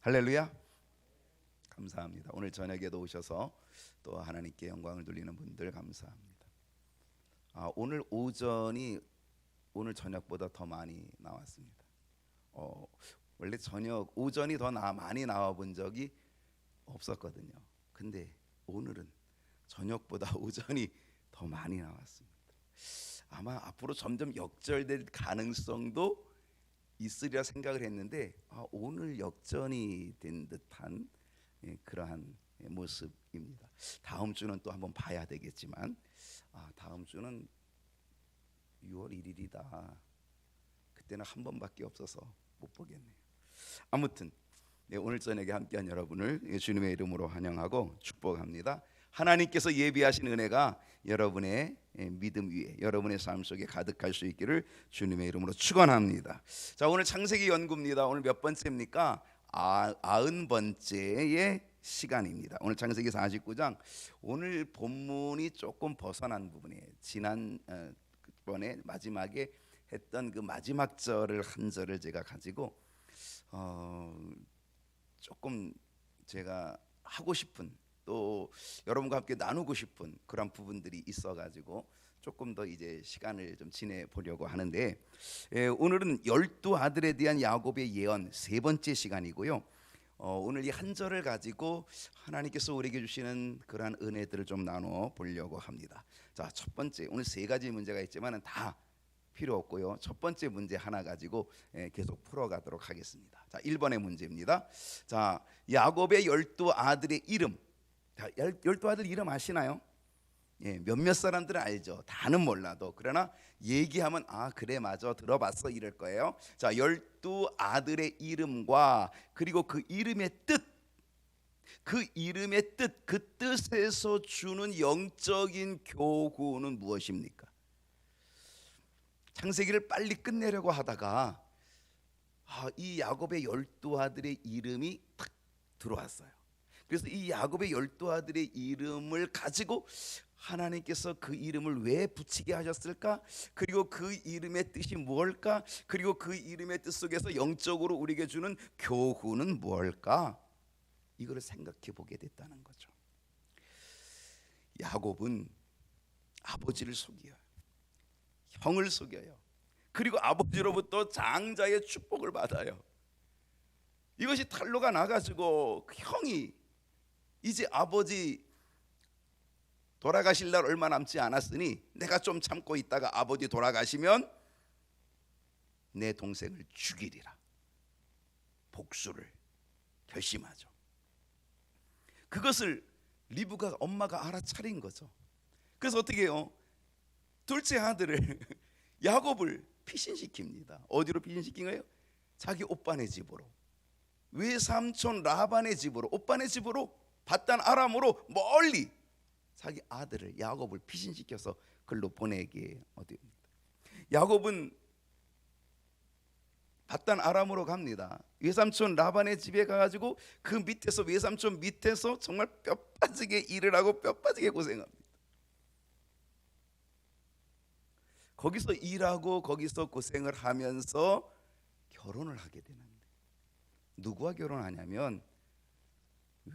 할렐루야. 감사합니다. 오늘 저녁에도 오셔서 또 하나님께 영광을 돌리는 분들 감사합니다. 오늘 오전이 오늘 저녁보다 더 많이 나왔습니다. 원래 저녁 오전이 더 많이 나와 본 적이 없었거든요. 근데 오늘은 저녁보다 오전이 더 많이 나왔습니다. 아마 앞으로 점점 역절될 가능성도 있으리라 생각을 했는데 오늘 역전이 된 듯한 그러한 모습입니다. 다음 주는 또 한번 봐야 되겠지만 다음 주는 6월 1일이다. 그때는 한 번밖에 없어서 못 보겠네요. 아무튼 오늘 저녁에 함께한 여러분을 주님의 이름으로 환영하고 축복합니다. 하나님께서 예비하신 은혜가 여러분의 믿음 위에 여러분의 삶 속에 가득할 수 있기를 주님의 이름으로 축원합니다. 자, 오늘 창세기 연구입니다. 오늘 몇 번째입니까? 90번째의 시간입니다. 오늘 창세기 49장. 오늘 본문이 조금 벗어난 부분이에요. 지난 번에 마지막에 했던 그 마지막 절을 한 절을 제가 가지고 조금 제가 하고 싶은 또 여러분과 함께 나누고 싶은 그런 부분들이 있어가지고 조금 더 이제 시간을 좀 지내보려고 하는데 오늘은 12아들에 대한 야곱의 예언 세 번째 시간이고요. 오늘 이 한 절을 가지고 하나님께서 우리에게 주시는 그러한 은혜들을 좀 나눠 보려고 합니다. 자, 첫 번째, 오늘 세 가지 문제가 있지만은 다 필요 없고요. 첫 번째 문제 하나 가지고 계속 풀어가도록 하겠습니다. 자, 1번의 문제입니다. 자, 야곱의 12아들의 이름. 자, 12아들 이름 아시나요? 몇몇 사람들은 알죠. 다는 몰라도 그러나 얘기하면 그래 맞아 들어봤어 이럴 거예요. 자, 12아들의 이름과 그리고 그 이름의 뜻, 그 이름의 뜻, 그 뜻에서 주는 영적인 교훈은 무엇입니까? 창세기를 빨리 끝내려고 하다가 이 야곱의 12아들의 이름이 딱 들어왔어요. 그래서 이 야곱의 12아들의 이름을 가지고 하나님께서 그 이름을 왜 붙이게 하셨을까? 그리고 그 이름의 뜻이 무엇일까? 그리고 그 이름의 뜻 속에서 영적으로 우리에게 주는 교훈은 무엇일까? 이거를 생각해 보게 됐다는 거죠. 야곱은 아버지를 속여요. 형을 속여요. 그리고 아버지로부터 장자의 축복을 받아요. 이것이 탄로가 나가지고 그 형이 이제 아버지 돌아가실 날 얼마 남지 않았으니 내가 좀 참고 있다가 아버지 돌아가시면 내 동생을 죽이리라. 복수를 결심하죠. 그것을 리브가 엄마가 알아차린 거죠. 그래서 어떻게 해요? 둘째 아들을 야곱을 피신시킵니다. 어디로 피신시킨 거예요? 자기 오빠네 집으로, 외삼촌 라반의 집으로, 오빠네 집으로, 밧단 아람으로 멀리 자기 아들을 야곱을 피신시켜서 글로 보내게 어디입니다. 야곱은 밧단 아람으로 갑니다. 외삼촌 라반의 집에 가가지고 그 밑에서 외삼촌 밑에서 정말 뼈 빠지게 일을 하고 뼈 빠지게 고생합니다. 거기서 일하고 거기서 고생을 하면서 결혼을 하게 되는데 누구와 결혼하냐면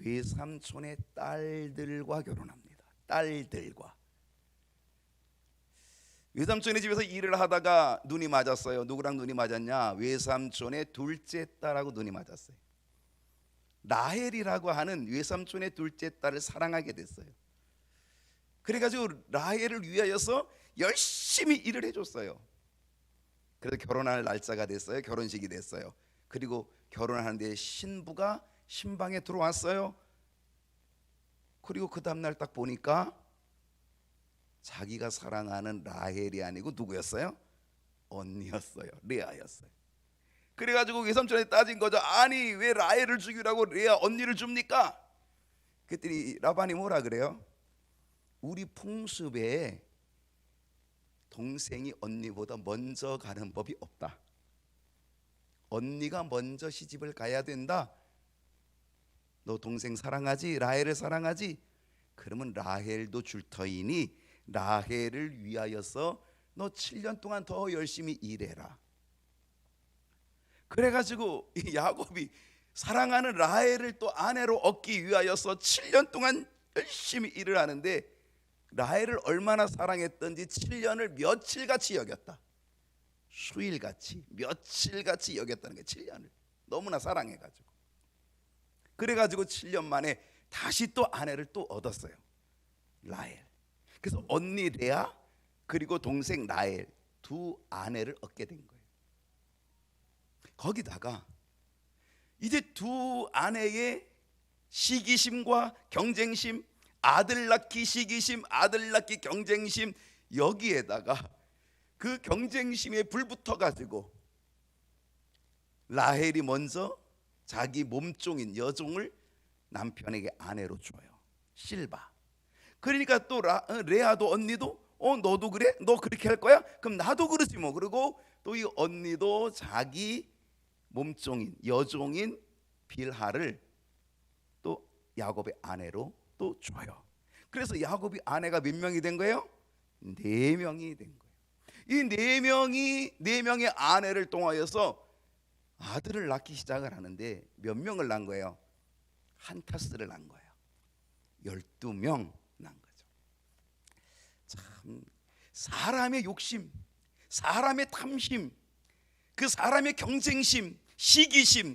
외삼촌의 딸들과 결혼합니다. 딸들과. 외삼촌의 집에서 일을 하다가 눈이 맞았어요. 누구랑 눈이 맞았냐? 외삼촌의 둘째 딸하고 눈이 맞았어요. 라헬이라고 하는 외삼촌의 둘째 딸을 사랑하게 됐어요. 그래가지고 라헬을 위하여서 열심히 일을 해줬어요. 그래서 결혼할 날짜가 됐어요. 결혼식이 됐어요. 그리고 결혼하는데 신부가 신방에 들어왔어요. 그리고 그 다음날 딱 보니까 자기가 사랑하는 라헬이 아니고 누구였어요? 언니였어요. 레아였어요. 그래가지고 외삼촌에 따진 거죠. 아니 왜 라헬을 죽이라고 레아 언니를 줍니까? 그랬더니 라반이 뭐라 그래요? 우리 풍습에 동생이 언니보다 먼저 가는 법이 없다. 언니가 먼저 시집을 가야 된다. 너 동생 사랑하지? 라헬을 사랑하지? 그러면 라헬도 줄 터이니 라헬을 위하여서 너 7년 동안 더 열심히 일해라. 그래가지고 이 야곱이 사랑하는 라헬을 또 아내로 얻기 위하여서 7년 동안 열심히 일을 하는데, 라헬을 얼마나 사랑했던지 7년을 며칠같이 여겼다. 수일같이, 며칠같이 여겼다는 게 7년을 너무나 사랑해가지고. 그래가지고 7년 만에 다시 또 아내를 또 얻었어요, 라헬. 그래서 언니 레아 그리고 동생 라헬 두 아내를 얻게 된 거예요. 거기다가 이제 두 아내의 시기심과 경쟁심, 아들 낳기 시기심, 아들 낳기 경쟁심, 여기에다가 그 경쟁심에 불 붙어가지고 라헬이 먼저 자기 몸종인 여종을 남편에게 아내로 줘요, 실바. 그러니까 또 레아도 언니도 너도 그래? 너 그렇게 할 거야? 그럼 나도 그러지 뭐. 그리고 또 이 언니도 자기 몸종인 여종인 빌하를 또 야곱의 아내로 또 줘요. 그래서 야곱이 아내가 몇 명이 된 거예요? 4명이 된 거예요. 이 4명의 아내를 통하여서 아들을 낳기 시작을 하는데 몇 명을 낳은 거예요? 한타스를 낳은 거예요. 12명 낳은 거죠. 참, 사람의 욕심, 사람의 탐심, 그 사람의 경쟁심, 시기심,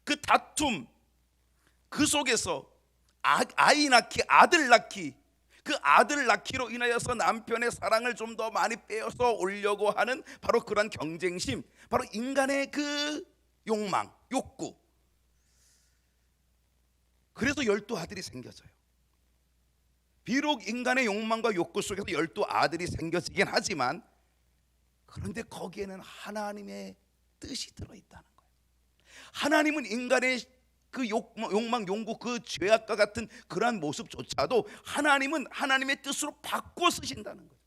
그 다툼, 그 속에서 아이 낳기, 아들 낳기, 그 아들 낳기로 인하여서 남편의 사랑을 좀 더 많이 빼앗아 오려고 하는 바로 그런 경쟁심, 바로 인간의 그 욕망, 욕구. 그래서 12아들이 생겨져요. 비록 인간의 욕망과 욕구 속에서 12아들이 생겨지긴 하지만, 그런데 거기에는 하나님의 뜻이 들어있다는 거예요. 하나님은 인간의 그 욕망, 욕구, 그 죄악과 같은 그러한 모습조차도 하나님은 하나님의 뜻으로 바꿔 쓰신다는 거예요.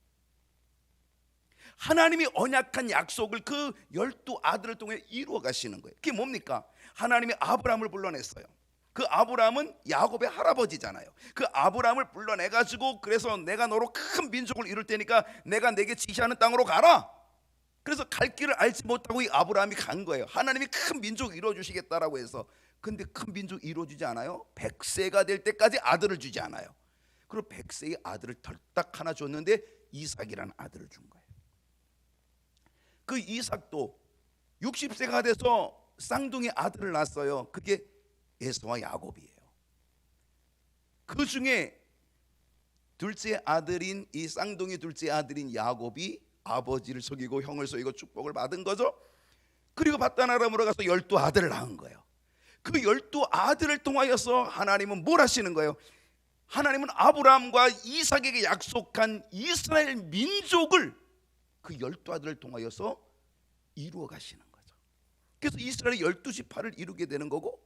하나님이 언약한 약속을 그 12아들을 통해 이루어 가시는 거예요. 그게 뭡니까? 하나님이 아브라함을 불러냈어요. 그 아브라함은 야곱의 할아버지잖아요. 그 아브라함을 불러내가지고, 그래서 내가 너로 큰 민족을 이룰 테니까 내가 내게 지시하는 땅으로 가라. 그래서 갈 길을 알지 못하고 이 아브라함이 간 거예요. 하나님이 큰 민족 이루어주시겠다라고 해서. 근데 큰 민족 이루어지지 않아요. 100세가 될 때까지 아들을 주지 않아요. 그리고 100세의 아들을 덜딱 하나 줬는데 이삭이라는 아들을 준 거예요. 그 이삭도 60세가 돼서 쌍둥이 아들을 낳았어요. 그게 에서와 야곱이에요. 그 중에 둘째 아들인 이 쌍둥이 둘째 아들인 야곱이 아버지를 속이고 형을 속이고 축복을 받은 거죠. 그리고 바다나람으로 가서 12아들을 낳은 거예요. 그 12아들을 통하여서 하나님은 뭘 하시는 거예요? 하나님은 아브라함과 이삭에게 약속한 이스라엘 민족을 그 12아들을 통하여서 이루어 가시는 거죠. 그래서 이스라엘의 12지파를 이루게 되는 거고,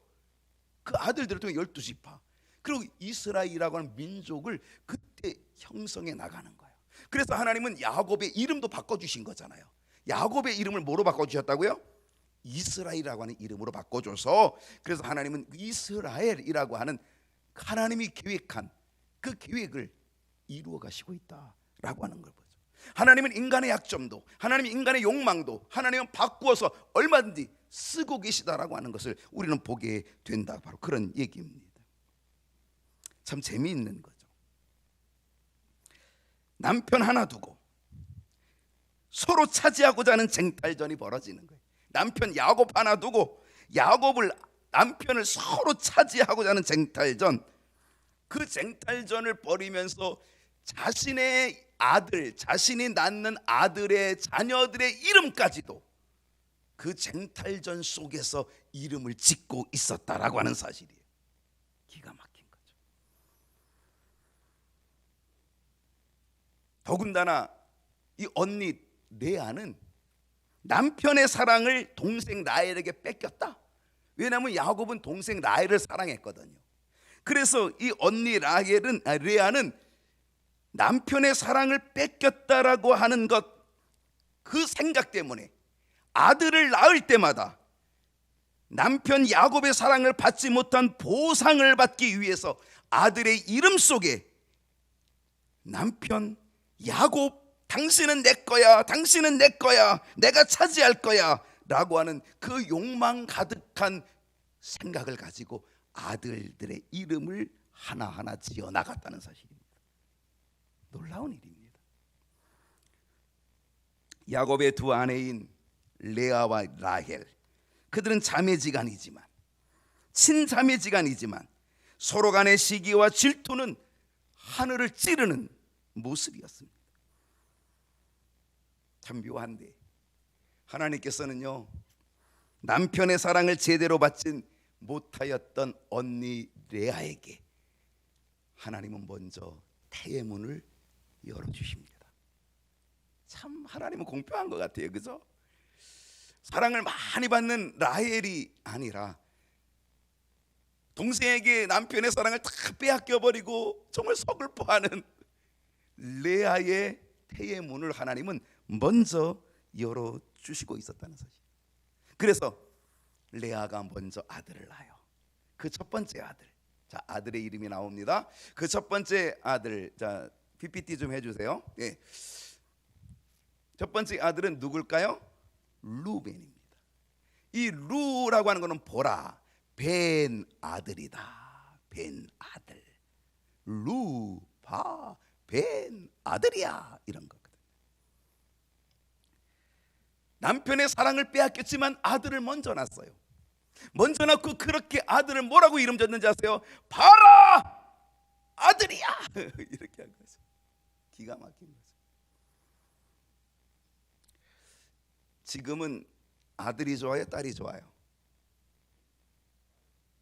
그 아들들을 통해 12지파, 그리고 이스라엘이라고 하는 민족을 그때 형성해 나가는 거예요. 그래서 하나님은 야곱의 이름도 바꿔주신 거잖아요. 야곱의 이름을 뭐로 바꿔주셨다고요? 이스라엘이라고 하는 이름으로 바꿔줘서, 그래서 하나님은 이스라엘이라고 하는 하나님이 계획한 그 계획을 이루어 가시고 있다라고 하는 걸 보죠. 하나님은 인간의 약점도, 하나님은 인간의 욕망도 하나님은 바꾸어서 얼마든지 쓰고 계시다라고 하는 것을 우리는 보게 된다. 바로 그런 얘기입니다. 참 재미있는 거죠. 남편 하나 두고 서로 차지하고자 하는 쟁탈전이 벌어지는 거예요. 남편 야곱 하나 두고 남편을 서로 차지하고자 하는 쟁탈전, 그 쟁탈전을 벌이면서 자신의 아들, 자신이 낳는 아들의 자녀들의 이름까지도 그 쟁탈전 속에서 이름을 짓고 있었다라고 하는 사실이에요. 기가 막힌 거죠. 더군다나 이 언니 레아는 남편의 사랑을 동생 라헬에게 뺏겼다. 왜냐하면 야곱은 동생 라헬을 사랑했거든요. 그래서 이 언니 레아는 남편의 사랑을 뺏겼다라고 하는 것, 그 생각 때문에 아들을 낳을 때마다 남편 야곱의 사랑을 받지 못한 보상을 받기 위해서 아들의 이름 속에 남편 야곱, 당신은 내 거야, 당신은 내 거야, 내가 차지할 거야 라고 하는 그 욕망 가득한 생각을 가지고 아들들의 이름을 하나하나 지어 나갔다는 사실입니다. 놀라운 일입니다. 야곱의 두 아내인 레아와 라헬, 그들은 자매지간이지만, 친자매지간이지만 서로 간의 시기와 질투는 하늘을 찌르는 모습이었습니다. 참 묘한데 하나님께서는요, 남편의 사랑을 제대로 받지 못하였던 언니 레아에게 하나님은 먼저 태의 문을 열어주십니다. 참 하나님은 공평한 것 같아요, 그죠? 사랑을 많이 받는 라헬이 아니라 동생에게 남편의 사랑을 다 빼앗겨버리고 정말 서글퍼하는 레아의 태의 문을 하나님은 먼저 열어주시고 있었다는 사실. 그래서 레아가 먼저 아들을 낳아요. 그 첫 번째 아들. 자, 아들의 이름이 나옵니다. 그 첫 번째 아들, 자 PPT 좀 해주세요. 예. 첫 번째 아들은 누굴까요? 루벤입니다. 이 루라고 하는 것은 보라, 벤 아들이다. 벤 아들. 루, 봐, 벤 아들이야, 이런 거거든. 남편의 사랑을 빼앗겼지만 아들을 먼저 낳았어요. 먼저 낳고 그렇게 아들을 뭐라고 이름 줬는지 아세요? 봐라, 아들이야. 이렇게 한 거죠. 기가 막힌 거죠. 지금은 아들이 좋아요, 딸이 좋아요?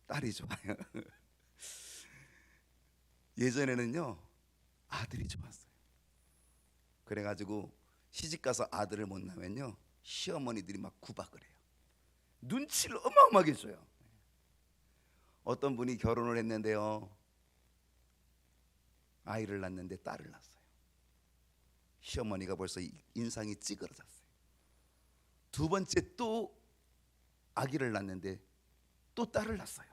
딸이 좋아요. 예전에는요, 아들이 좋았어요. 그래가지고 시집가서 아들을 못 낳으면요, 시어머니들이 막 구박을 해요. 눈치를 어마어마하게 줘요. 어떤 분이 결혼을 했는데요, 아이를 낳는데 딸을 낳았어요. 시어머니가 벌써 인상이 찌그러졌어요. 두 번째 또 아기를 낳는데 또 딸을 낳았어요.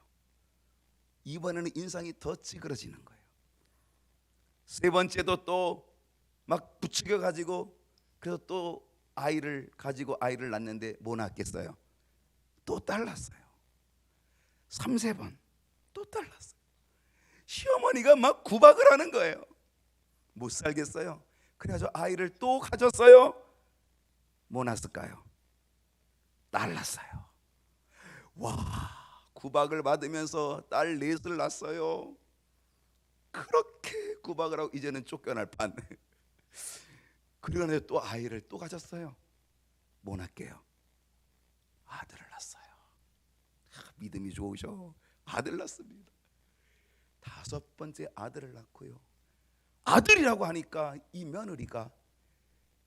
이번에는 인상이 더 찌그러지는 거예요. 세 번째도 또 막 부추겨 가지고, 그래서 또 아이를 가지고 아이를 낳는데 뭐 낳겠어요? 또 딸 낳았어요. 3-4번 또 딸 낳았어요. 시어머니가 막 구박을 하는 거예요. 못 살겠어요. 그래서 아이를 또 가졌어요. 뭐 낳았을까요? 딸 낳았어요. 와, 구박을 받으면서 딸 넷을 낳았어요. 그렇게 구박을 하고 이제는 쫓겨날 판. 그러는데 또 아이를 또 가졌어요. 뭐 낳게요? 아들을 낳았어요. 믿음이 좋으셔. 아들 낳습니다. 5번째 아들을 낳고요, 아들이라고 하니까 이 며느리가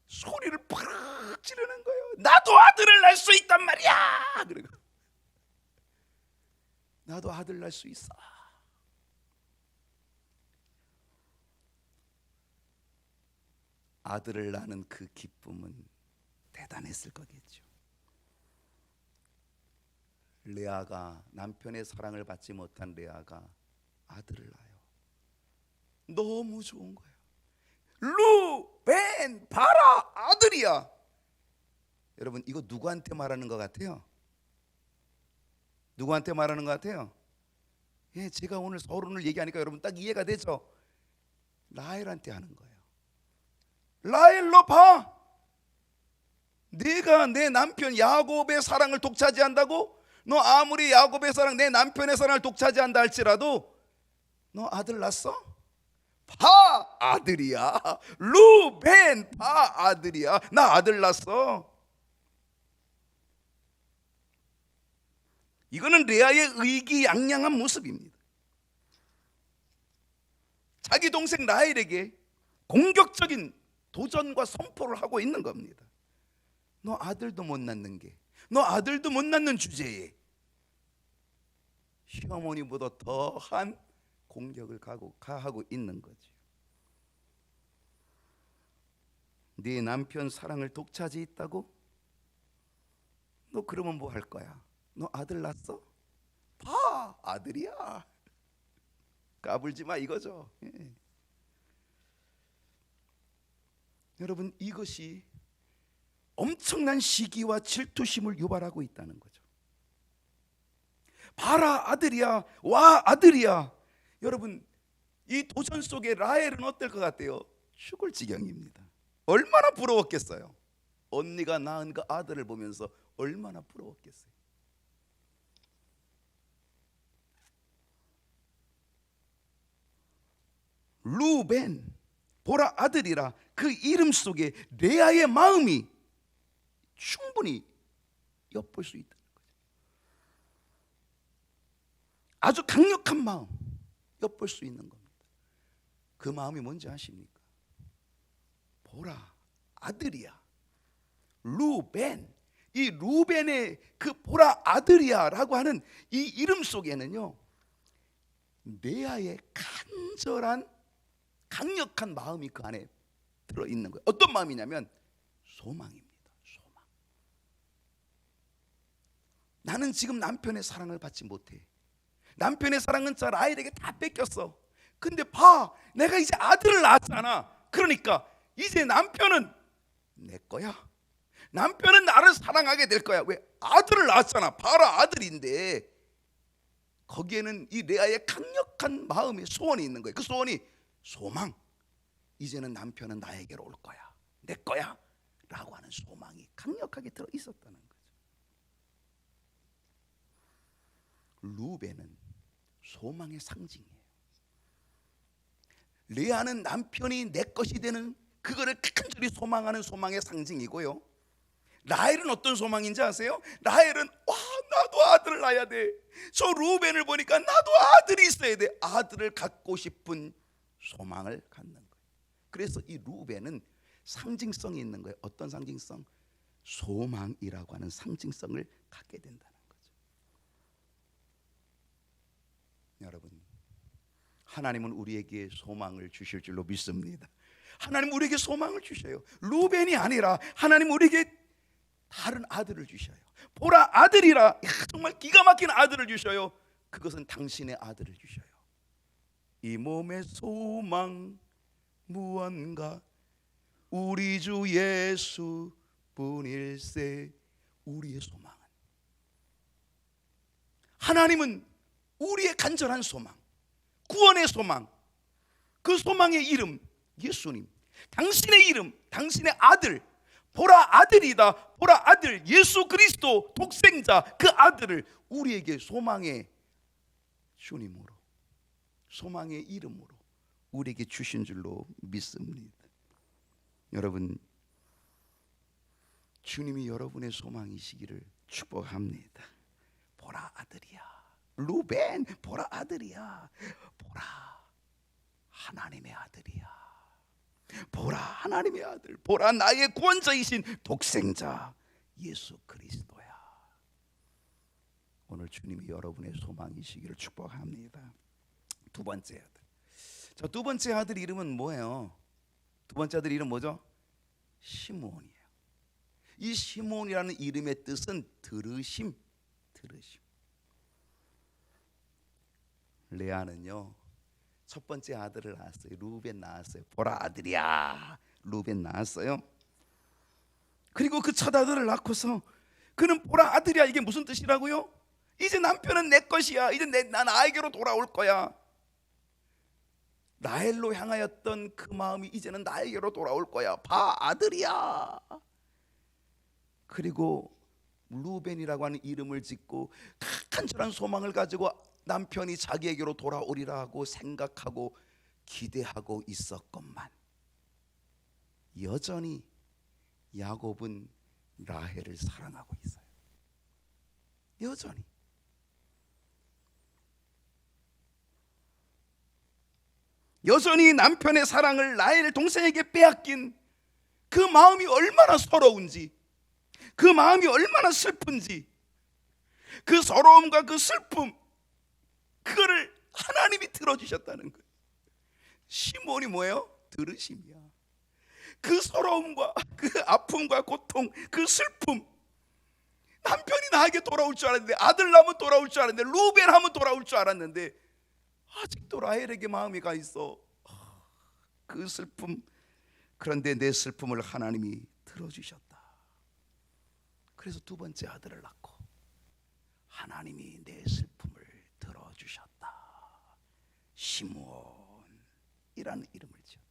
소리를 팍 지르는 거예요. 나도 아들을 낳을 수 있단 말이야. 그러고 나도 아들 낳을 수 있어. 아들을 낳는 그 기쁨은 대단했을 거겠죠. 레아가, 남편의 사랑을 받지 못한 레아가 아들을 낳아요. 너무 좋은 거예요. 루벤, 봐라, 아들이야. 여러분, 이거 누구한테 말하는 것 같아요? 누구한테 말하는 것 같아요? 예, 제가 오늘 서론을 얘기하니까 여러분 딱 이해가 되죠? 라헬한테 하는 거예요. 라헬, 너 봐, 네가 내 남편 야곱의 사랑을 독차지한다고? 너 아무리 야곱의 사랑, 내 남편의 사랑을 독차지한다 할지라도 너 아들 낳았어? 봐, 아들이야. 루벤, 봐, 아들이야. 나 아들 낳았어. 이거는 레아의 의기양양한 모습입니다. 자기 동생 라헬에게 공격적인 도전과 선포를 하고 있는 겁니다. 너 아들도 못 낳는 게, 너 아들도 못 낳는 주제에 시어머니보다 더한 공격을 가하고 있는 거죠. 네 남편 사랑을 독차지했다고? 너 그러면 뭐 할 거야? 너 아들 낳았어? 봐, 아들이야. 까불지 마, 이거죠. 예. 여러분, 이것이 엄청난 시기와 질투심을 유발하고 있다는 거죠. 봐라 아들이야, 와 아들이야. 여러분, 이 도전 속에 라헬은 어떨 것 같아요? 죽을 지경입니다. 얼마나 부러웠겠어요. 언니가 낳은 그 아들을 보면서 얼마나 부러웠겠어요. 루벤, 보라 아들이라, 그 이름 속에 레아의 마음이 충분히 엿볼 수 있다는 거죠. 아주 강력한 마음 엿볼 수 있는 겁니다. 그 마음이 뭔지 아십니까? 보라 아들이야, 루벤. 이 루벤의 그 보라 아들이야 라고 하는 이 이름 속에는요, 레아의 간절한 강력한 마음이 그 안에 들어있는 거예요. 어떤 마음이냐면 소망입니다. 소망. 나는 지금 남편의 사랑을 받지 못해. 남편의 사랑은 저 라헬에게 다 뺏겼어. 근데 봐, 내가 이제 아들을 낳았잖아. 그러니까 이제 남편은 내 거야. 남편은 나를 사랑하게 될 거야. 왜? 아들을 낳았잖아. 봐라 아들인데. 거기에는 이 레아의 강력한 마음의 소원이 있는 거예요. 그 소원이 소망. 이제는 남편은 나에게로 올 거야, 내 거야 라고 하는 소망이 강력하게 들어 있었다는 거죠. 루벤은 소망의 상징이에요. 레아는 남편이 내 것이 되는 그거를 간절히 소망하는 소망의 상징이고요, 라헬은 어떤 소망인지 아세요? 라헬은 와, 나도 아들을 낳아야 돼. 저 루벤을 보니까 나도 아들이 있어야 돼. 아들을 갖고 싶은 소망을 갖는 거예요. 그래서 이 루벤은 상징성이 있는 거예요. 어떤 상징성? 소망이라고 하는 상징성을 갖게 된다는 거죠. 여러분, 하나님은 우리에게 소망을 주실 줄로 믿습니다. 하나님 우리에게 소망을 주셔요. 루벤이 아니라 하나님 우리에게 다른 아들을 주셔요. 보라 아들이라, 정말 기가 막힌 아들을 주셔요. 그것은 당신의 아들을 주셔요. 이 몸의 소망 무언가 우리 주 예수 뿐일세. 우리의 소망은, 하나님은 우리의 간절한 소망, 구원의 소망, 그 소망의 이름 예수님, 당신의 이름, 당신의 아들, 보라 아들이다, 보라 아들 예수 그리스도 독생자, 그 아들을 우리에게 소망의 주님으로, 소망의 이름으로 우리에게 주신 줄로 믿습니다. 여러분, 주님이 여러분의 소망이시기를 축복합니다. 보라 아들이야, 루벤, 보라 아들이야, 보라 하나님의 아들이야, 보라 하나님의 아들, 보라 나의 구원자이신 독생자 예수 그리스도야. 오늘 주님이 여러분의 소망이시기를 축복합니다. 두 번째 아들. 자, 두 번째 아들 이름은 뭐예요? 두 번째 아들 이름 뭐죠? 시므온이에요. 이 시므온이라는 이름의 뜻은 들으심, 들으심. 레아는요, 첫 번째 아들을 낳았어요. 루벤 낳았어요. 보라 아들이야, 루벤 낳았어요. 그리고 그 첫 아들을 낳고서 그는 보라 아들이야, 이게 무슨 뜻이라고요? 이제 남편은 내 것이야. 이제 난 나에게로 돌아올 거야. 라헬로 향하였던 그 마음이 이제는 나에게로 돌아올 거야. 봐, 아들이야. 그리고 루벤이라고 하는 이름을 짓고 간절한 소망을 가지고 남편이 자기에게로 돌아오리라 하고 생각하고 기대하고 있었건만, 여전히 야곱은 라헬을 사랑하고 있어요. 여전히. 여전히 남편의 사랑을 라헬 동생에게 빼앗긴 그 마음이 얼마나 서러운지, 그 마음이 얼마나 슬픈지, 그 서러움과 그 슬픔, 그거를 하나님이 들어주셨다는 거예요. 시므온이 뭐예요? 들으심이야. 그 서러움과 그 아픔과 고통, 그 슬픔, 남편이 나에게 돌아올 줄 알았는데, 아들 낳으면 돌아올 줄 알았는데, 루벤 하면 돌아올 줄 알았는데 아직도 라헬에게 마음이 가 있어. 그 슬픔, 그런데 내 슬픔을 하나님이 들어주셨다. 그래서 두 번째 아들을 낳고 하나님이 내 슬픔을 들어주셨다. 시므온이라는 이름을 지었다.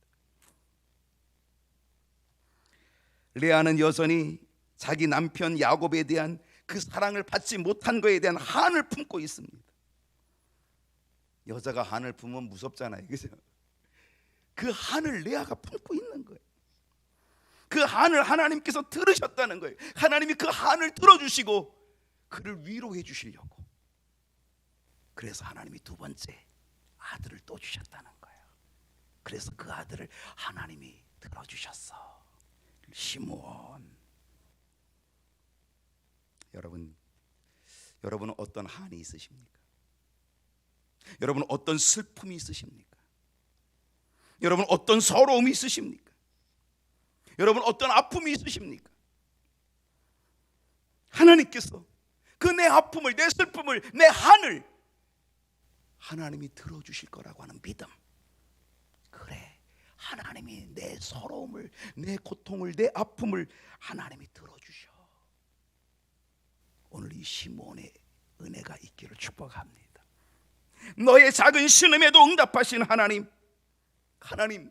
레아는 여전히 자기 남편 야곱에 대한 그 사랑을 받지 못한 것에 대한 한을 품고 있습니다. 여자가 한을 품으면 무섭잖아요, 그죠? 그 한을 레아가 품고 있는 거예요. 그 한을 하나님께서 들으셨다는 거예요. 하나님이 그 한을 들어주시고 그를 위로해 주시려고. 그래서 하나님이 두 번째 아들을 또 주셨다는 거예요. 그래서 그 아들을 하나님이 들어주셨어. 시므온. 여러분은 어떤 한이 있으십니까? 여러분은 어떤 슬픔이 있으십니까? 여러분 어떤 서러움이 있으십니까? 여러분 어떤 아픔이 있으십니까? 하나님께서 그 내 아픔을, 내 슬픔을, 내 한을 하나님이 들어주실 거라고 하는 믿음. 그래, 하나님이 내 서러움을, 내 고통을, 내 아픔을 하나님이 들어주셔. 오늘 이 시므온의 은혜가 있기를 축복합니다. 너의 작은 신음에도 응답하신 하나님,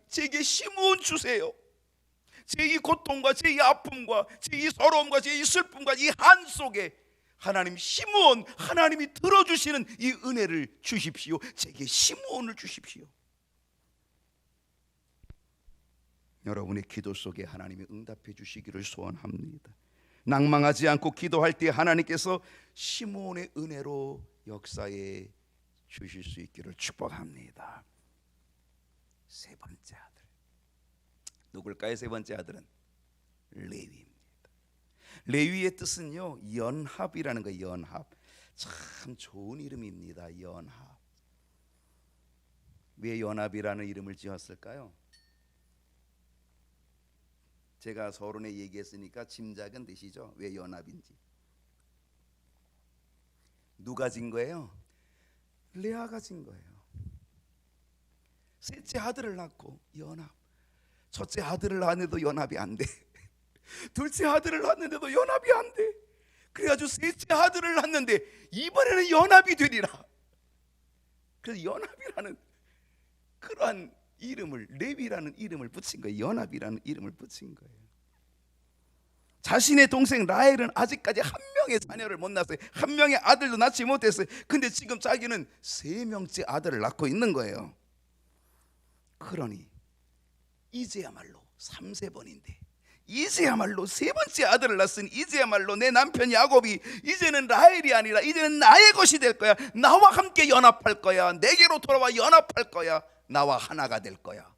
제게 시므온 주세요. 제 이 고통과 제 이 아픔과 제 이 서러움과 제 이 슬픔과 이 한 속에 하나님 시므온, 하나님이 들어주시는 이 은혜를 주십시오. 제게 시므온을 주십시오. 여러분의 기도 속에 하나님이 응답해 주시기를 소원합니다. 낭망하지 않고 기도할 때 하나님께서 시므온의 은혜로 역사에 주실 수 있기를 축복합니다. 세 번째 아들, 누굴까요? 세 번째 아들은 레위입니다. 레위의 뜻은요, 연합이라는 거예요. 연합. 참 좋은 이름입니다. 연합. 왜 연합이라는 이름을 지었을까요? 제가 서론에 얘기했으니까 짐작은 되시죠? 왜 연합인지. 누가 진 거예요? 레아가 진 거예요. 셋째 아들을 낳고 연합. 첫째 아들을 낳았는데도 연합이 안 돼. 둘째 아들을 낳았는데도 연합이 안 돼. 그래가지고 셋째 아들을 낳았는데 이번에는 연합이 되리라. 그래서 연합이라는 그러한 이름을, 레위라는 이름을 붙인 거예요. 연합이라는 이름을 붙인 거예요. 자신의 동생 라헬은 아직까지 한 명의 자녀를 못 낳았어요. 한 명의 아들도 낳지 못했어요. 근데 지금 자기는 세 명째 아들을 낳고 있는 거예요. 그러니 이제야말로 3세번인데 이제야말로 세 번째 아들을 낳았으니 이제야말로 내 남편 야곱이 이제는 라헬이 아니라 이제는 나의 것이 될 거야. 나와 함께 연합할 거야. 내게로 돌아와 연합할 거야. 나와 하나가 될 거야.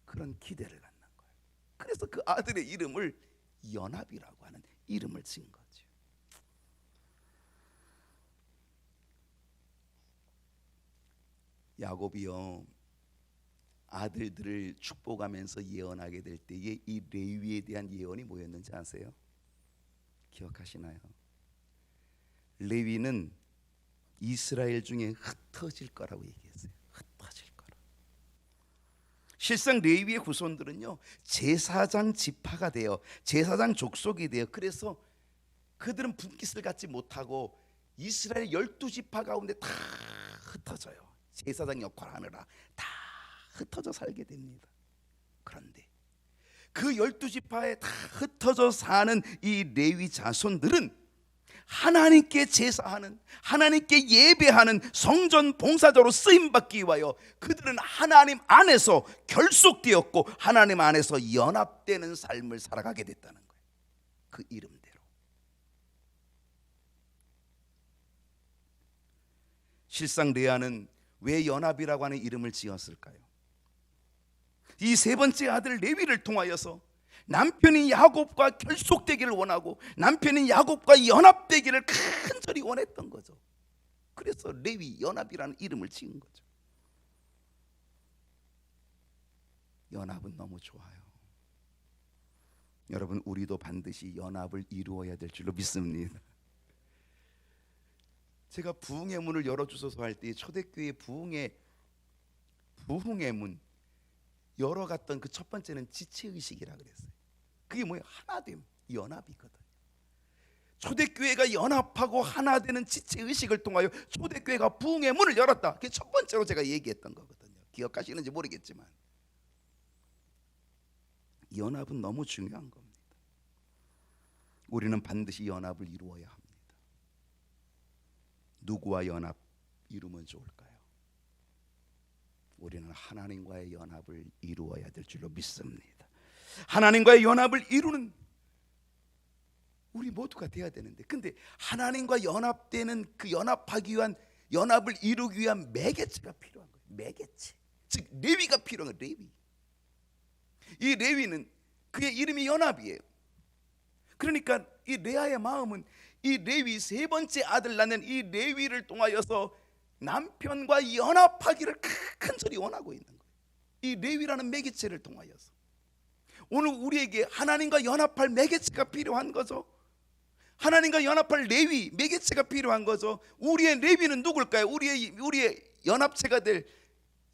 그런 기대를 갖는 거예요. 그래서 그 아들의 이름을 연합이라고 하는 이름을 지은 거죠. 야곱이요, 아들들을 축복하면서 예언하게 될 때에 이 레위에 대한 예언이 뭐였는지 아세요? 기억하시나요? 레위는 이스라엘 중에 흩어질 거라고 얘기했어요. 흩어질 거라. 실상 레위의 후손들은요, 제사장 지파가 돼요. 제사장 족속이 돼요. 그래서 그들은 분깃을 갖지 못하고 이스라엘 12지파 가운데 다 흩어져요. 제사장 역할을 하느라 다 흩어져 살게 됩니다. 그런데 그 12지파에 다 흩어져 사는 이 레위 자손들은 하나님께 제사하는, 하나님께 예배하는 성전 봉사자로 쓰임받기 위하여 그들은 하나님 안에서 결속되었고 하나님 안에서 연합되는 삶을 살아가게 됐다는 거예요. 그 이름대로. 실상 레아는 왜 연합이라고 하는 이름을 지었을까요? 이 세 번째 아들 레위를 통하여서 남편인 야곱과 결속되기를 원하고 남편인 야곱과 연합되기를 간절히 원했던 거죠. 그래서 레위 연합이라는 이름을 지은 거죠. 연합은 너무 좋아요. 여러분, 우리도 반드시 연합을 이루어야 될 줄로 믿습니다. 제가 부흥의 문을 열어주소서 할 때 초대교회 부흥의 문 열어갔던 그 첫 번째는 지체의식이라 그랬어요. 그게 뭐예요? 하나됨, 연합이거든. 초대교회가 연합하고 하나 되는 지체의식을 통하여 초대교회가 부흥의 문을 열었다. 그게 첫 번째로 제가 얘기했던 거거든요. 기억하시는지 모르겠지만 연합은 너무 중요한 겁니다. 우리는 반드시 연합을 이루어야 합니다. 누구와 연합 이루면 좋을까요? 우리는 하나님과의 연합을 이루어야 될 줄로 믿습니다. 하나님과의 연합을 이루는 우리 모두가 돼야 되는데, 근데 하나님과 연합되는 그 연합하기 위한, 연합을 이루기 위한 매개체가 필요한 거예요. 매개체, 즉 레위가 필요한 거예요. 레위. 이 레위는 그의 이름이 연합이에요. 그러니까 이 레아의 마음은 이 레위 세 번째 아들 낳는 이 레위를 통하여서 남편과 연합하기를 간절히 원하고 있는 거예요. 이 레위라는 매개체를 통하여서 오늘 우리에게 하나님과 연합할 매개체가 필요한 거죠. 하나님과 연합할 레위 매개체가 필요한 거죠. 우리의 레위는 누굴까요? 우리의 연합체가 될,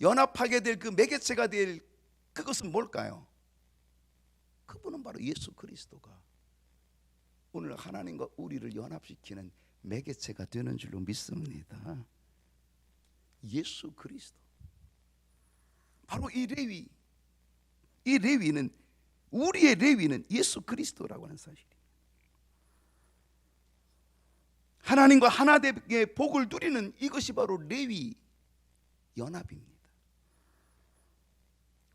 연합하게 될 그 매개체가 될 그것은 뭘까요? 그분은 바로 예수 그리스도가 오늘 하나님과 우리를 연합시키는 매개체가 되는 줄로 믿습니다. 예수 그리스도, 바로 이 레위, 이 레위는, 우리의 레위는 예수 그리스도라고 하는 사실이에요. 하나님과 하나되게 복을 누리는 이것이 바로 레위 연합입니다.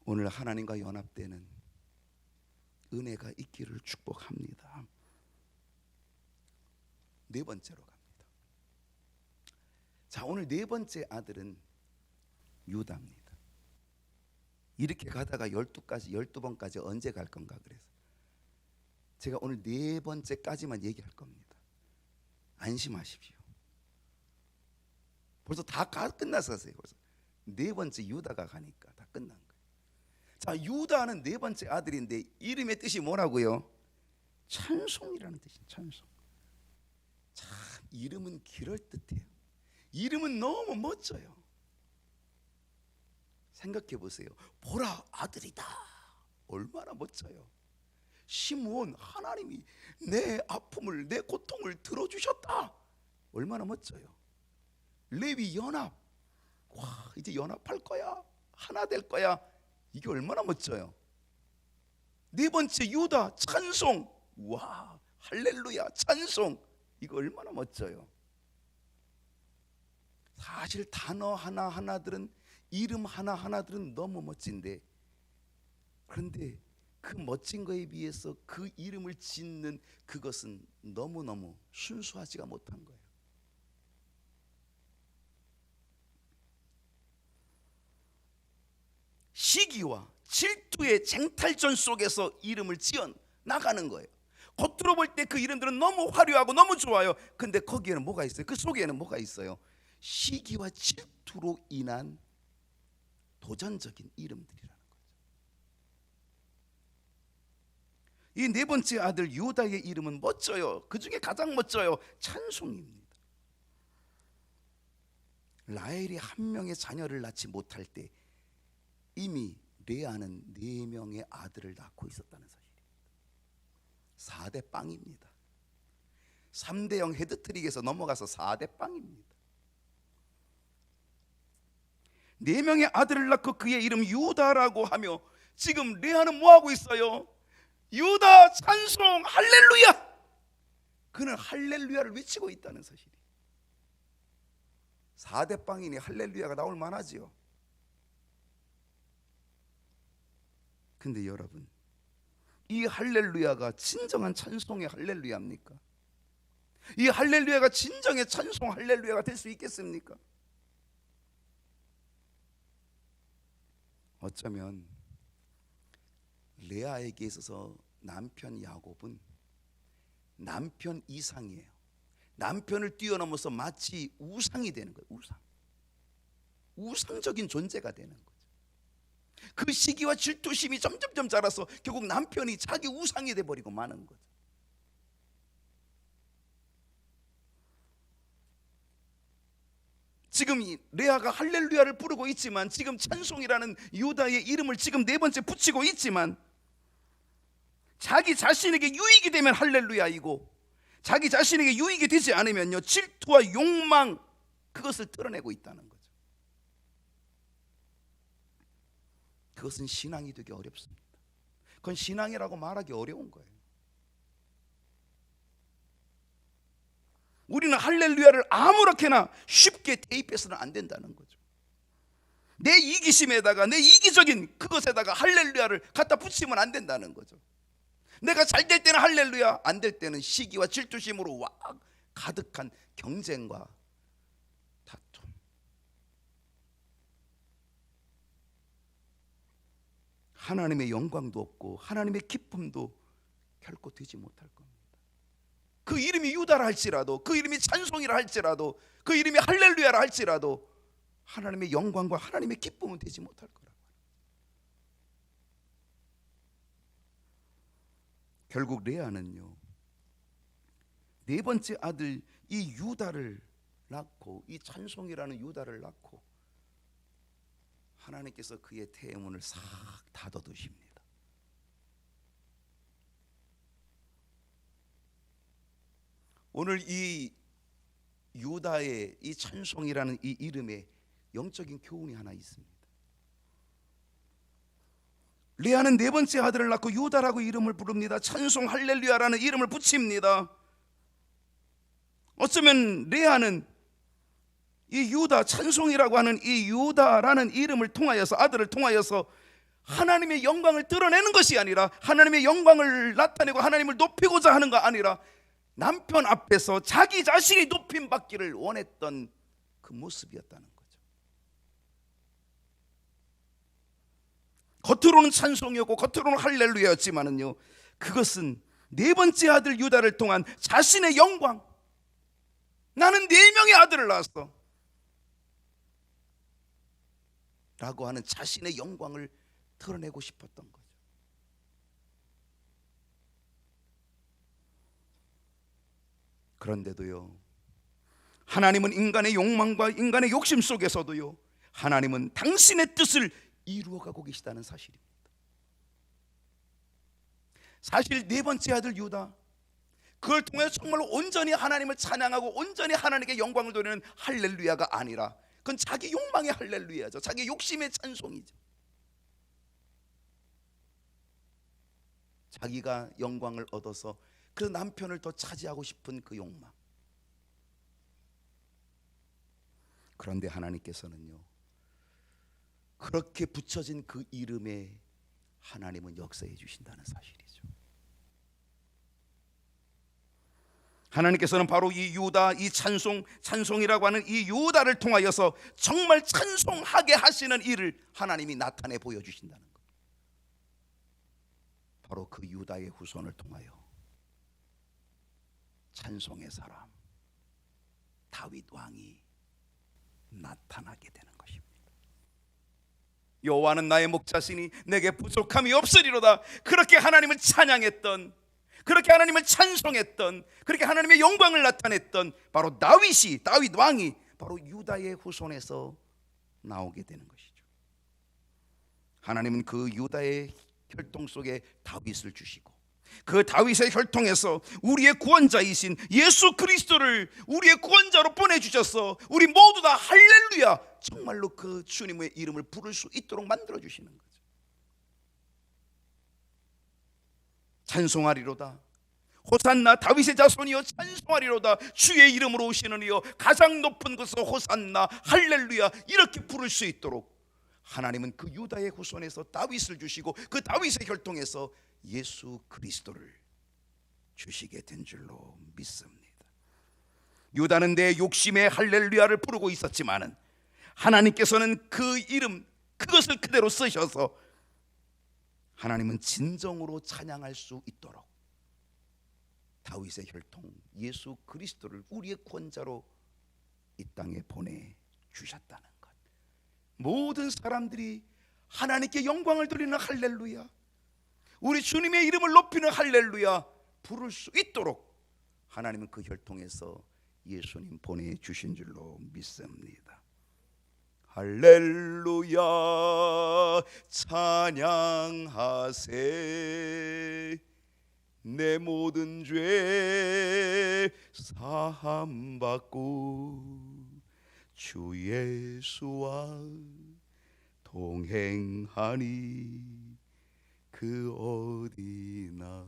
오늘 하나님과 연합되는 은혜가 있기를 축복합니다. 네 번째로 갑니다. 자, 오늘 네 번째 아들은 유다입니다. 이렇게 가다가 12번까지 언제 갈 건가 그래서 제가 오늘 네 번째까지만 얘기할 겁니다. 안심하십시오. 벌써 다 끝났었어요. 벌써 네 번째 유다가 가니까 다 끝난 거예요. 자, 유다는 네 번째 아들인데 이름의 뜻이 뭐라고요? 찬송이라는 뜻이에요. 찬송. 참 이름은 그럴듯해요. 이름은 너무 멋져요. 생각해 보세요. 보라, 아들이다. 얼마나 멋져요. 시므온, 하나님이 내 아픔을, 내 고통을 들어주셨다. 얼마나 멋져요. 레위 연합, 와, 이제 연합할 거야, 하나 될 거야. 이게 얼마나 멋져요. 네 번째 유다, 찬송. 와, 할렐루야, 찬송. 이거 얼마나 멋져요. 사실 단어 하나하나들은, 이름 하나하나들은 너무 멋진데, 그런데 그 멋진 거에 비해서 그 이름을 짓는 그것은 너무너무 순수하지가 못한 거예요. 시기와 질투의 쟁탈전 속에서 이름을 지어 나가는 거예요. 겉으로 볼 때 그 이름들은 너무 화려하고 너무 좋아요. 근데 거기에는 뭐가 있어요? 그 속에는 뭐가 있어요? 시기와 질투로 인한 도전적인 이름들이라는 거죠. 이 네 번째 아들 유다의 이름은 멋져요. 그 중에 가장 멋져요. 찬송입니다. 라헬이 한 명의 자녀를 낳지 못할 때 이미 레아는 4명의 아들을 낳고 있었다는 사실입니다. 4대 빵입니다. 3대0 헤드트릭에서 넘어가서 4대 빵입니다. 4명의 아들을 낳고 그의 이름 유다라고 하며 지금 레아는 뭐하고 있어요? 유다 찬송 할렐루야. 그는 할렐루야를 외치고 있다는 사실이에요. 4대 빵이니 할렐루야가 나올 만하지요. 근데 여러분, 이 할렐루야가 진정한 찬송의 할렐루야입니까? 이 할렐루야가 진정의 찬송 할렐루야가 될 수 있겠습니까? 어쩌면 레아에게 있어서 남편 야곱은 남편 이상이에요. 남편을 뛰어넘어서 마치 우상이 되는 거예요. 우상적인 존재가 되는 거예요. 그 시기와 질투심이 점점점 자라서 결국 남편이 자기 우상이 돼버리고 마는 거죠. 지금 이 레아가 할렐루야를 부르고 있지만, 지금 찬송이라는 유다의 이름을 지금 네 번째 붙이고 있지만, 자기 자신에게 유익이 되면 할렐루야이고 자기 자신에게 유익이 되지 않으면요, 질투와 욕망, 그것을 드러내고 있다는 거죠. 그것은 신앙이 되기 어렵습니다. 그건 신앙이라고 말하기 어려운 거예요. 우리는 할렐루야를 아무렇게나 쉽게 대입해서는 안 된다는 거죠. 내 이기심에다가, 내 이기적인 그것에다가 할렐루야를 갖다 붙이면 안 된다는 거죠. 내가 잘 될 때는 할렐루야, 안 될 때는 시기와 질투심으로 와 가득한 경쟁과 다툼. 하나님의 영광도 없고 하나님의 기쁨도 결코 되지 못할 겁니다. 그 이름이 유다라 할지라도, 그 이름이 찬송이라 할지라도, 그 이름이 할렐루야라 할지라도 하나님의 영광과 하나님의 기쁨은 되지 못할 거라고. 결국 레아는요, 네 번째 아들 이 유다를 낳고, 이 찬송이라는 유다를 낳고 하나님께서 그의 태문을 싹 닫아두십니다. 오늘 이 유다의 이 찬송이라는 이 이름에 영적인 교훈이 하나 있습니다. 레아는 네 번째 아들을 낳고 유다라고 이름을 부릅니다. 찬송 할렐루야라는 이름을 붙입니다. 어쩌면 레아는 이 유다, 찬송이라고 하는 이 유다라는 이름을 통하여서, 아들을 통하여서 하나님의 영광을 드러내는 것이 아니라, 하나님의 영광을 나타내고 하나님을 높이고자 하는 거 아니라, 남편 앞에서 자기 자신이 높임 받기를 원했던 그 모습이었다는 거죠. 겉으로는 찬송이었고 겉으로는 할렐루야였지만은요, 그것은 네 번째 아들 유다를 통한 자신의 영광, 나는 네 명의 아들을 낳았어 라고 하는 자신의 영광을 드러내고 싶었던 거죠. 그런데도요, 하나님은 인간의 욕망과 인간의 욕심 속에서도요, 하나님은 당신의 뜻을 이루어가고 계시다는 사실입니다. 사실 네 번째 아들 유다, 그걸 통해 정말로 온전히 하나님을 찬양하고 온전히 하나님께 영광을 돌리는 할렐루야가 아니라, 그건 자기 욕망의 할렐루야죠. 자기 욕심의 찬송이죠. 자기가 영광을 얻어서 그 남편을 더 차지하고 싶은 그 욕망. 그런데 하나님께서는요, 그렇게 붙여진 그 이름에 하나님은 역사해 주신다는 사실이죠. 하나님께서는 바로 이 유다, 이 찬송이라고 하는 이 유다를 통하여서 정말 찬송하게 하시는 일을 하나님이 나타내 보여주신다는 것. 바로 그 유다의 후손을 통하여 찬송의 사람 다윗 왕이 나타나게 되는 것입니다. 여호와는 나의 목자시니 내게 부족함이 없으리로다. 그렇게 하나님을 찬양했던, 그렇게 하나님을 찬송했던, 그렇게 하나님의 영광을 나타냈던 바로 다윗 왕이 바로 유다의 후손에서 나오게 되는 것이죠. 하나님은 그 유다의 혈통 속에 다윗을 주시고, 그 다윗의 혈통에서 우리의 구원자이신 예수 그리스도를 우리의 구원자로 보내주셔서 우리 모두 다 할렐루야, 정말로 그 주님의 이름을 부를 수 있도록 만들어 주시는 거죠. 찬송하리로다, 호산나, 다윗의 자손이여 찬송하리로다, 주의 이름으로 오시는 이여 가장 높은 곳에서 호산나, 할렐루야, 이렇게 부를 수 있도록 하나님은 그 유다의 후손에서 다윗을 주시고, 그 다윗의 혈통에서 예수 그리스도를 주시게 된 줄로 믿습니다. 유다는 내 욕심의 할렐루야를 부르고 있었지만은 하나님께서는 그 이름, 그것을 그대로 쓰셔서 하나님은 진정으로 찬양할 수 있도록 다윗의 혈통 예수 그리스도를 우리의 구원자로 이 땅에 보내주셨다는 것. 모든 사람들이 하나님께 영광을 돌리는 할렐루야, 우리 주님의 이름을 높이는 할렐루야 부를 수 있도록 하나님은 그 혈통에서 예수님 보내주신 줄로 믿습니다. 할렐루야 찬양하세, 내 모든 죄 사함받고 주 예수와 동행하니 그 어디나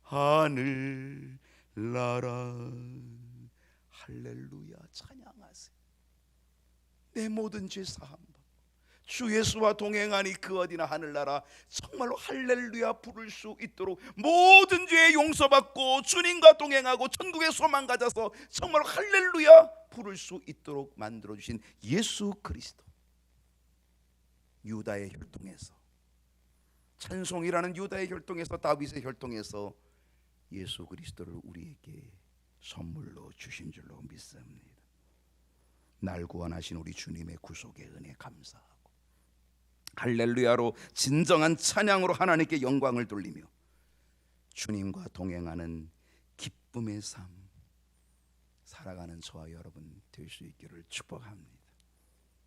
하늘 나라. 할렐루야, 찬양하세요. 내 모든 죄 사함받고 주 예수와 동행하니 그 어디나 하늘나라. 정말로 할렐루야 부를 수 있도록 모든 죄 용서받고 주님과 동행하고 천국의 소망 가져서 정말로 할렐루야 부를 수 있도록 만들어주신 예수 그리스도. 유다의 혈통에서, 찬송이라는 유다의 혈통에서, 다윗의 혈통에서 예수 그리스도를 우리에게 선물로 주신 줄로 믿습니다. 날 구원하신 우리 주님의 구속의 은혜 감사하고 할렐루야로 진정한 찬양으로 하나님께 영광을 돌리며 주님과 동행하는 기쁨의 삶 살아가는 저와 여러분 될 수 있기를 축복합니다.